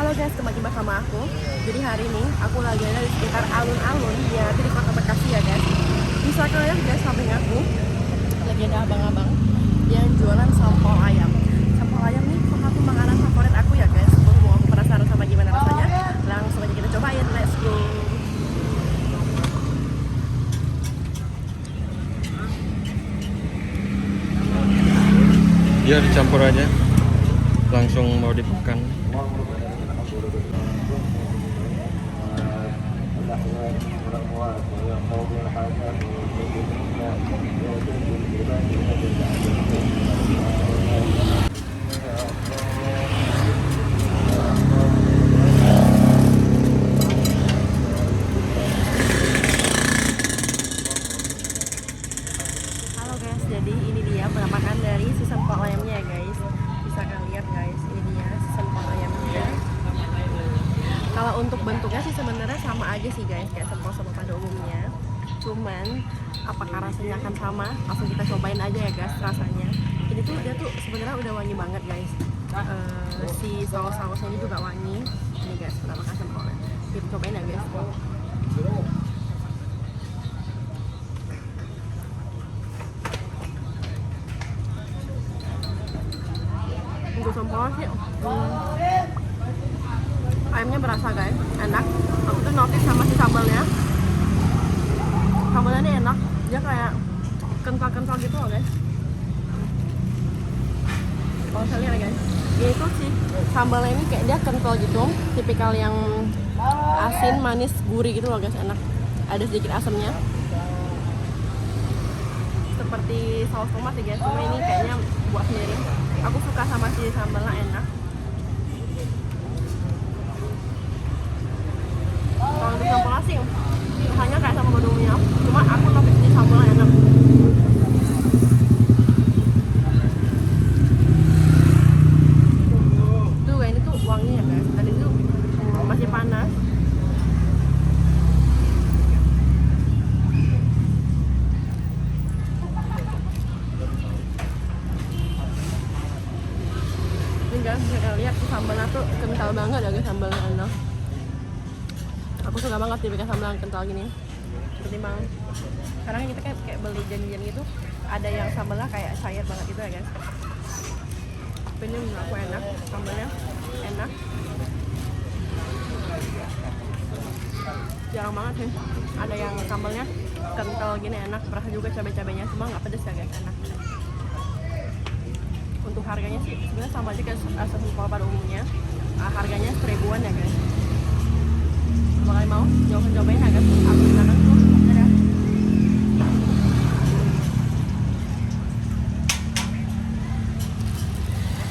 Halo guys, kembali sama aku. Jadi hari ini aku lagi ada di sekitar alun-alun yang ada di Kota Bekasi ya guys. Bisa kalian guys samping aku lagi ada abang-abang yang jualan sampol ayam. Sampol ayam nih salah satu makanan favorit aku ya guys. Mau aku penasaran sama gimana rasanya? Langsung aja kita cobain. Let's go. Dia dicampur aja, langsung mau dimakan. Halo guys, jadi ini dia penampakan dari si sampol ayamnya ya guys. Bisa kalian lihat guys, ini dia si sampol ayamnya. Kalau untuk bentuknya sih sebenarnya sama aja sih guys, kayak sampol-sampol pada umumnya. Cuman apakah rasanya akan sama? Langsung kita cobain aja ya guys rasanya. Ini tuh dia tuh sebenarnya udah wangi banget guys. Si saus-sausnya ini juga wangi. Ini guys penampakan sampolnya. Kita cobain ya guys. Untuk sampolnya sih ayamnya berasa guys, enak. Aku tuh notice sama si sambalnya. Sambalnya ini enak, dia kayak kental-kental gitu loh guys. Kalau saya lihat ya guys, itu sih sambalnya ini kayak dia kental gitu, tipikal yang asin, manis, gurih gitu loh guys, enak. Ada sedikit asamnya, seperti saus tomat sih guys, cuma ini kayaknya buat sendiri. Aku suka sama si sambalnya, enak. Kalau untuk sampel nasi, rasanya kayak sama pada umumnya, cuma aku notice di sambalnya enak. Tuh ini tuh wangi ya guys, dan itu masih panas. Ini guys bisa lihat sambalnya tuh kental banget ya guys, sambalnya enak. Aku suka banget tipikal sambal yang kental gini. Ketimbang sekarang kita kayak beli janjian gitu, ada yang sambalnya kayak cair banget gitu ya guys. Tapi ini menurut aku enak, sambalnya enak. Jarang banget sih ada yang sambalnya kental gini, enak. Berasa juga cabai-cabainya, cuma nggak pedes ya guys, enak. Untuk harganya sih sebenarnya sama aja kayak sampol pada umumnya. Harganya 1000-an ya guys. Kalau kalian mau, cobain agak